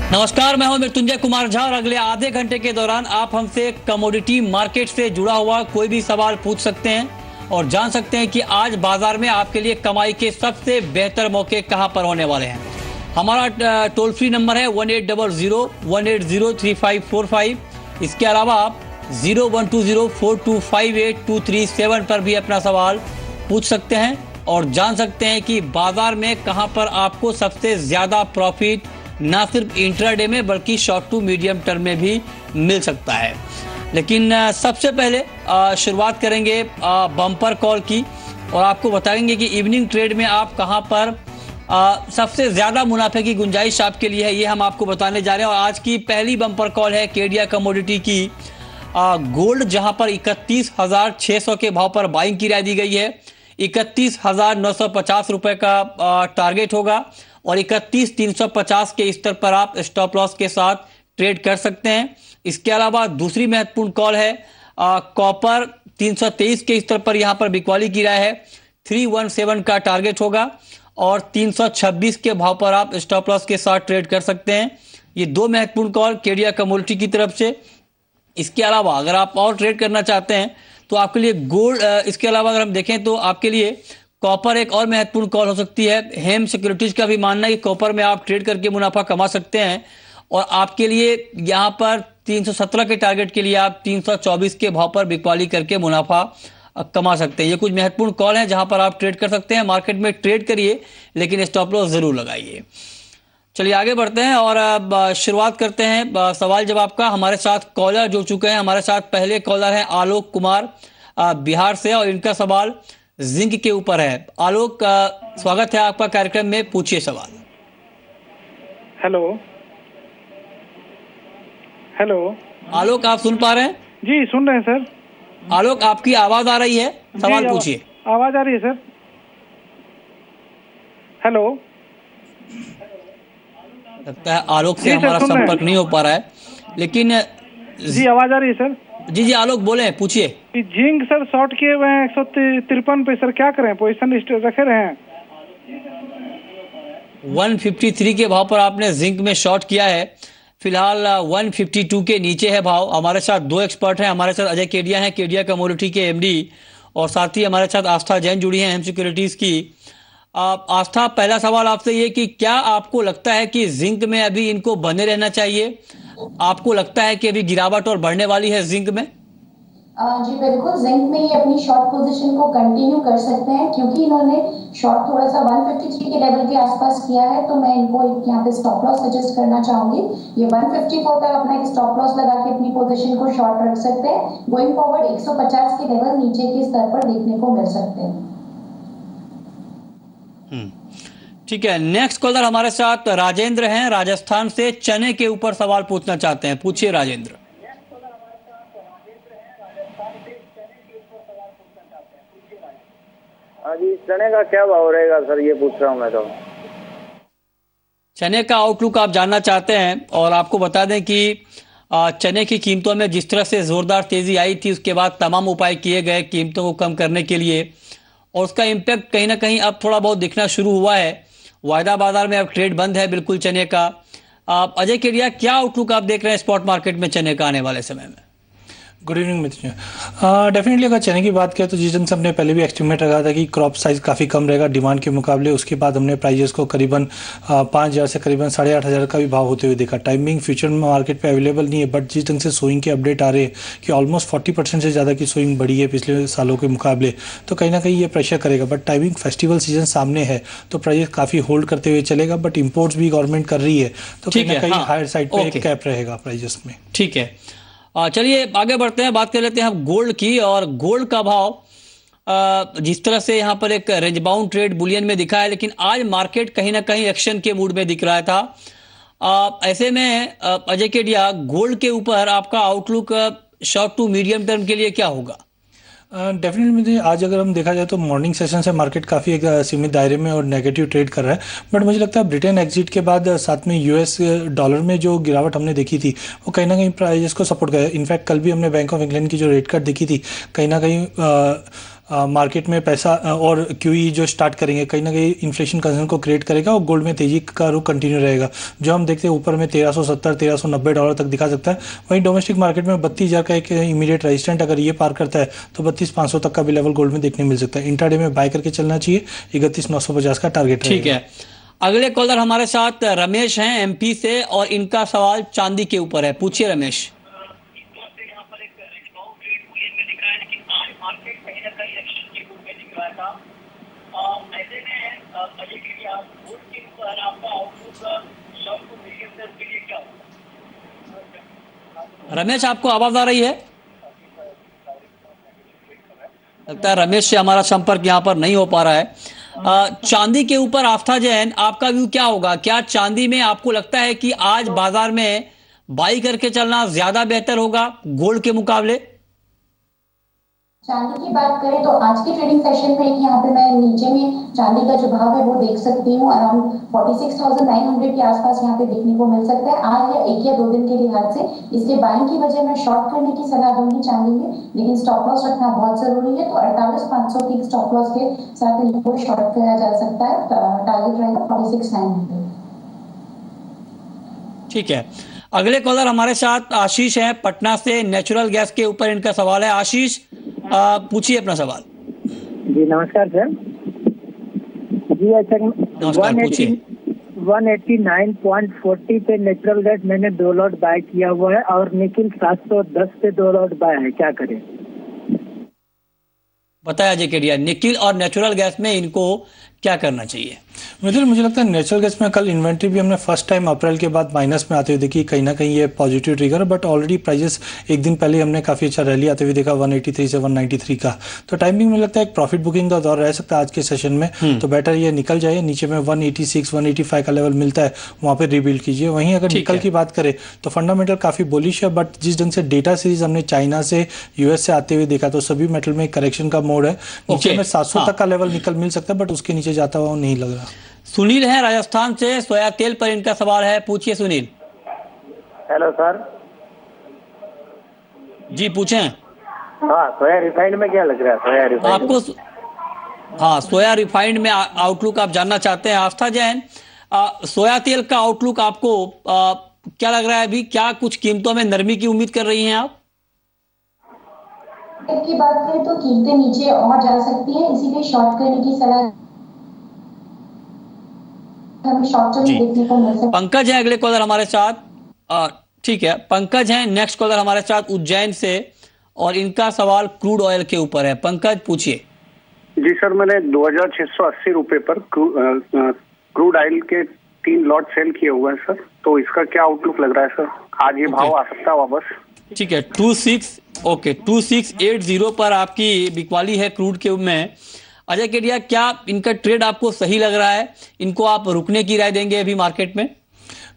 नमस्कार, मैं हूं मृत्युंजय कुमार झा और अगले आधे घंटे के दौरान आप हमसे कमोडिटी मार्केट से जुड़ा हुआ कोई भी सवाल पूछ सकते हैं और जान सकते हैं कि आज बाजार में आपके लिए कमाई के सबसे बेहतर मौके कहां पर होने वाले हैं। हमारा टोल फ्री नंबर है 1800-180-3545। इसके अलावा आप 0120-4258-237 पर भी अपना सवाल पूछ सकते हैं और जान सकते हैं कि बाजार में कहां पर आपको सबसे ज्यादा प्रॉफिट ना सिर्फ इंट्राडे में बल्कि शॉर्ट टू मीडियम टर्म में भी मिल सकता है। लेकिन सबसे पहले शुरुआत करेंगे बम्पर कॉल की और आपको बताएंगे कि इवनिंग ट्रेड में आप कहां पर सबसे ज्यादा मुनाफे की गुंजाइश आपके लिए है, ये हम आपको बताने जा रहे हैं। और आज की पहली बम्पर कॉल है केडिया कमोडिटी की। गोल्ड जहां पर 31,600 के भाव पर बाइंग की राय दी गई है। 31,950 रुपए का टारगेट होगा और 31,350 के स्तर पर आप स्टॉप लॉस के साथ ट्रेड कर सकते हैं। इसके अलावा दूसरी महत्वपूर्ण कॉल है कॉपर 323 के स्तर पर यहां पर बिकवाली की राय है। 317 का टारगेट होगा और 326 के भाव पर आप स्टॉप लॉस के साथ ट्रेड कर सकते हैं। ये दो महत्वपूर्ण कॉल केडिया कमोडिटी की तरफ से। इसके अलावा अगर आप और ट्रेड करना चाहते हैं तो आपके लिए गोल्ड, इसके अलावा अगर हम देखें तो आपके लिए कॉपर एक और महत्वपूर्ण कॉल हो सकती है। हेम सिक्योरिटीज का भी मानना है कि कॉपर में आप ट्रेड करके मुनाफा कमा सकते हैं और आपके लिए यहां पर 317 के टारगेट के लिए आप 324 के भाव पर बिकवाली करके मुनाफा कमा सकते हैं। ये कुछ महत्वपूर्ण कॉल हैं जहां पर आप ट्रेड कर सकते हैं। मार्केट में ट्रेड करिए लेकिन स्टॉप लॉस जरूर लगाइए। चलिए आगे बढ़ते हैं और अब शुरुआत करते हैं सवाल जवाब का। हमारे साथ कॉलर जुड़ चुके हैं। हमारे साथ पहले कॉलर हैं आलोक कुमार बिहार से और इनका सवाल जिंक के ऊपर है। आलोक, स्वागत है आपका कार्यक्रम में, पूछिए सवाल। हेलो हेलो आलोक, आप सुन पा रहे हैं? जी सुन रहे हैं सर। आलोक, आपकी आवाज आ रही है, सवाल पूछिए। आवाज आ रही है सर। हेलो, लगता है आलोक से हमारा संपर्क नहीं हो पा रहा है, लेकिन जी आवाज आ रही है सर। जी आलोक बोले, पूछिए। जिंक सर शॉर्ट किए हुए हैं 153 पे सर, क्या करें? पोजीशन रखे रहे हैं। 153 के भाव पर आपने जिंक में शॉर्ट किया है। फिलहाल 152 के नीचे है भाव। हमारे साथ दो एक्सपर्ट हैं। हमारे साथ अजय केडिया हैं, केडिया कमोडिटी के एमडी, और साथ ही हमारे साथ आस्था जैन जुड़ी हैं हेम सिक्योरिटीज की। आस्था, पहला सवाल आपसे ये कि क्या आपको लगता है कि जिंक में अभी इनको बने रहना चाहिए? आपको लगता है कि अभी गिरावट और बढ़ने वाली है जिंक में? जी बिल्कुल, जिंक में ये अपनी शॉर्ट पोजीशन को कंटिन्यू कर सकते हैं क्योंकि इन्होंने शॉर्ट थोड़ा सा 153 के लेवल के आसपास किया है, तो मैं इनको यहाँ पे स्टॉप लॉस सजेस्ट करना चाहूंगी। ये 154 तक अपना एक स्टॉप लॉस लगा के अपनी पोजीशन को शॉर्ट रख सकते हैं। गोइंग फॉरवर्ड 150 के लेवल नीचे के स्तर पर देखने को मिल सकते हैं। ठीक है, नेक्स्ट कॉलर हमारे साथ राजेंद्र हैं राजस्थान से। चने के ऊपर सवाल पूछना चाहते हैं, पूछिए राजेंद्र। हाँ जी, चने का क्या भाव रहेगा सर, ये पूछ रहा हूँ मैं। तो चने का आउटलुक आप जानना चाहते हैं और आपको बता दें कि चने की कीमतों में जिस तरह से जोरदार तेजी आई थी, उसके बाद तमाम उपाय किए गए कीमतों को कम करने के लिए, और उसका इम्पैक्ट कहीं ना कहीं अब थोड़ा बहुत दिखना शुरू हुआ है। वायदा बाजार में अब ट्रेड बंद है बिल्कुल चने का। अजय केडिया, क्या आउटलुक आप देख रहे हैं स्पॉट मार्केट में चने का आने वाले समय में? गुड इवनिंग मित्र। डेफिनेटली अगर चने की बात करें तो जिस ढंग से हमने पहले भी एस्टिमेट रखा था कि क्रॉप साइज़ काफ़ी कम रहेगा डिमांड के मुकाबले, उसके बाद हमने प्राइजेस को करीबन 5,000 से करीबन 8,500 का भी भाव होते हुए देखा। टाइमिंग फ्यूचर में मार्केट पे अवेलेबल नहीं है, बट जिस ढंग से सोइंग के अपडेट आ रहे हैं कि ऑलमोस्ट 40% से ज़्यादा की सोइंग बढ़ी है पिछले सालों के मुकाबले, तो कहीं ना कहीं ये प्रेशर करेगा। बट टाइमिंग फेस्टिवल सीजन सामने है तो प्राइजेस काफ़ी होल्ड करते हुए चलेगा। बट इम्पोर्ट्स भी गवर्नमेंट कर रही है तो कहीं ना कहीं हायर साइड पर एक कैप रहेगा प्राइजेस में। ठीक है, चलिए आगे बढ़ते हैं, बात कर लेते हैं हम गोल्ड की। और गोल्ड का भाव जिस तरह से यहाँ पर एक रेंज बाउंड ट्रेड बुलियन में दिखा है, लेकिन आज मार्केट कहीं ना कहीं एक्शन के मूड में दिख रहा था। ऐसे में अजय केडिया, गोल्ड के ऊपर आपका outlook short to medium term के लिए क्या होगा? डेफिनेटली मुझे आज अगर हम देखा जाए तो मॉर्निंग सेशन से मार्केट काफ़ी एक सीमित दायरे में और नेगेटिव ट्रेड कर रहा है। बट मुझे लगता है ब्रिटेन एग्जिट के बाद साथ में यूएस डॉलर में जो गिरावट हमने देखी थी वो कहीं ना कहीं प्राइजेस को सपोर्ट करे। इनफैक्ट कल भी हमने बैंक ऑफ इंग्लैंड की जो रेट कट देखी थी, कहीं ना कहीं मार्केट में पैसा और क्यूई जो स्टार्ट करेंगे कहीं ना कहीं इन्फ्लेशन कंसर्न को क्रिएट करेगा और गोल्ड में तेजी का रुख कंटिन्यू रहेगा। जो हम देखते हैं ऊपर में $1370-1390 तक दिखा सकता है। वहीं डोमेस्टिक मार्केट में 32,000 का एक इमीडिएट रेजिस्टेंट अगर ये पार करता है तो 32,500 तक का भी लेवल गोल्ड में देखने मिल सकता है। इंट्राडे में बाय करके चलना चाहिए, 31,950 का टारगेट ठीक है। अगले कॉलर हमारे साथ रमेश हैं एमपी से और इनका सवाल चांदी के ऊपर है। पूछिए रमेश। रमेश आपको आवाज आ रही है? लगता है रमेश से हमारा संपर्क यहाँ पर नहीं हो पा रहा है। चांदी के ऊपर आस्था जैन, आपका व्यू क्या होगा? क्या चांदी में आपको लगता है कि आज बाजार में बाई करके चलना ज्यादा बेहतर होगा गोल्ड के मुकाबले? चांदी की बात करें तो आज के ट्रेडिंग सेशन में यहाँ पे मैं नीचे में चांदी का जो भाव है वो देख सकती हूँ, अराउंड 46,900 के आसपास यहाँ पे देखने को मिल सकता है आज या एक या दो दिन के लिहाज से। इसके बाइंग की वजह मैं शॉर्ट करने की सलाह दूंगी चांदी में, लेकिन स्टॉप लॉस रखना बहुत जरूरी है। तो 48,500 की स्टॉप लॉस के साथ इनको शॉर्ट किया जा सकता है। टारगेट रहेगा 46,900। ठीक है। अगले कॉलर हमारे साथ आशीष हैं पटना से, नेचुरल गैस के ऊपर इनका सवाल है। आशीष पूछिए अपना सवाल। जी नमस्कार सर। जी अच्छा, नमस्कार, पूछिए। 189.40 पे नेचुरल गैस मैंने 2 लॉट बाय किया हुआ है और निकिल 710 पे 2 लॉट बाय है, क्या करें? बताया जी केडिया, निकिल और नेचुरल गैस में इनको क्या करना चाहिए? मुझे लगता है नेचुरल गैस में कल इन्वेंट्री भी हमने फर्स्ट टाइम अप्रैल के बाद माइनस में आते हुए देखी, कहीं ना कहीं ये positive trigger, but already prices एक दिन पहले हमने काफी अच्छा रैली आते हुए देखा 183 से 193 का। तो टाइमिंग में लगता है एक प्रॉफिट बुकिंग का दौर रह सकता है आज के सेशन में। तो बेटर ये निकल जाए, नीचे में 186 185 का लेवल मिलता है, वहां पे रिबिल्ड कीजिए। वहीं अगर निकल की बात करें तो फंडामेंटल काफी बुलिश है, बट जिस ढंग से डेटा सीरीज हमने चाइना से यूएस से आते हुए देखा तो सभी मेटल में करेक्शन का मोड है। नीचे में 700 तक का लेवल निकल मिल सकता है, बट उसके नीचे जाता हुआ नहीं लग रहा। सुनील है राजस्थान से, सोया तेल पर इनका सवाल है। पूछिए सुनील। Hello sir. जी पूछें। हाँ, सोया रिफाइंड में क्या लग रहा है? सोया रिफाइंड आपको हाँ सोया रिफाइंड में आउटलुक आप जानना चाहते हैं। आस्था जैन, सोया तेल का आउटलुक आपको क्या लग रहा है? अभी क्या कुछ कीमतों में नरमी की उम्मीद कर रही हैं आप? की बात करें तो कीमतें नीचे और जा सकती हैं, इसीलिए शॉर्ट करने की सलाह हमें शॉर्ट टर्म देखने को मिल सकता है। पंकज है अगले कॉलर हमारे साथ। ठीक है, पंकज है नेक्स्ट कॉलर हमारे साथ उज्जैन से और इनका सवाल क्रूड ऑयल के ऊपर है। पंकज पूछिए। जी सर, मैंने 2,680 रुपए पर क्रूड ऑयल के 3 लॉट सेल किए हुए हैं सर, तो इसका क्या आउटलुक लग रहा है सर? आज ये भाव आ सकता है वापस? ठीक है, 2680 पर आपकी बिकवाली है क्रूड के में। अजय केडिया, क्या इनका ट्रेड आपको सही लग रहा है? इनको आप रुकने की राय देंगे अभी मार्केट में?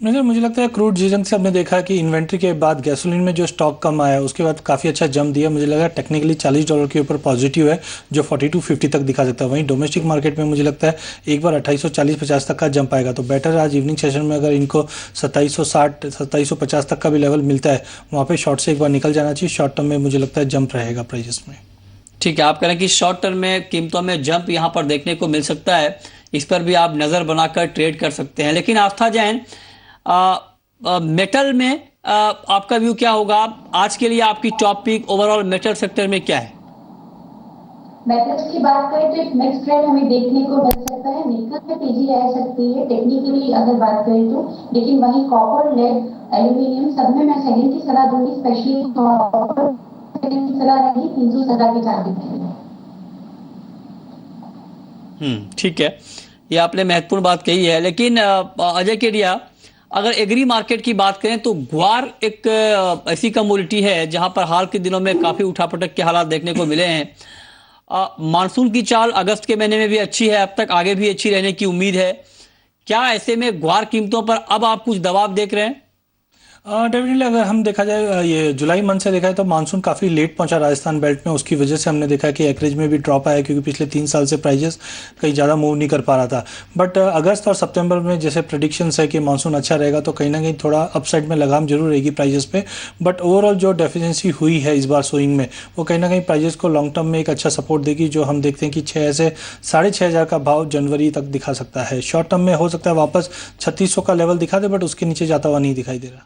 मुझे लगता है क्रूड जिस से हमने देखा कि इन्वेंट्री के बाद गैसोलीन में जो स्टॉक कम आया उसके बाद काफ़ी अच्छा जंप दिया। मुझे लगा टेक्निकली $40 के ऊपर पॉजिटिव है जो 4250 तक दिखा सकता है। वहीं डोमेस्टिक मार्केट में मुझे लगता है एक बार 2840-50 तक का जंप आएगा, तो बेटर आज इवनिंग सेशन में अगर इनको 2760-2750 तक का भी लेवल मिलता है वहाँ पर शॉर्ट से एक बार निकल जाना चाहिए। शॉर्ट टर्म में मुझे लगता है जंप रहेगा प्राइजेस में। ठीक है, आप कह रहे हैं कि शॉर्ट टर्म में कीमतों में जंप यहाँ पर देखने को मिल सकता है, इस पर भी आप नज़र बनाकर ट्रेड कर सकते हैं। लेकिन आस्था जैन, मेटल में आपका व्यू क्या होगा? आज के लिए आपकी top pick overall metal sector में क्या है? मेटल्स की बात करें तो एक नेक्स्ट ट्रेंड हमें देखने को मिल सकता है। निकल में तेजी रह सकती है टेक्निकली अगर बात करें तो, लेकिन वहीं कॉपर, लेड, एल्यूमिनियम सब में मैं सेलिंग की सलाह दूंगी, स्पेशली कॉपर की सलाह रहेगी 300 के टारगेट के लिए। ठीक है, ये आपने महत्वपूर्ण बात कही है। लेकिन अजय केडिया, अगर एग्री मार्केट की बात करें तो ग्वार एक ऐसी कमोडिटी है जहां पर हाल के दिनों में काफी उठापटक के हालात देखने को मिले हैं। मानसून की चाल अगस्त के महीने में भी अच्छी है, अब तक आगे भी अच्छी रहने की उम्मीद है। क्या ऐसे में ग्वार कीमतों पर अब आप कुछ दबाव देख रहे हैं? डेफिनेटली अगर हम देखा जाए ये जुलाई मंथ से देखा है तो मानसून काफ़ी लेट पहुंचा राजस्थान बेल्ट में, उसकी वजह से हमने देखा कि एकरेज में भी ड्रॉप आया क्योंकि पिछले 3 साल से प्राइजेस कहीं ज़्यादा मूव नहीं कर पा रहा था। बट अगस्त और सितंबर में जैसे प्रेडिक्शंस है कि मानसून अच्छा रहेगा तो कहीं ना कहीं थोड़ा अपसाइड में लगाम जरूर रहेगी प्राइजेस पे। बट ओवरऑल जो डेफिशिएंसी हुई है इस बार सोइंग में वो कहीं ना कहीं प्राइजेस को लॉन्ग टर्म में एक अच्छा सपोर्ट देगी, जो हम देखते हैं कि 6 से 6,500 का भाव जनवरी तक दिखा सकता है। शॉर्ट टर्म में हो सकता है वापस 3600 का लेवल दिखा दे बट उसके नीचे जाता हुआ नहीं दिखाई दे रहा।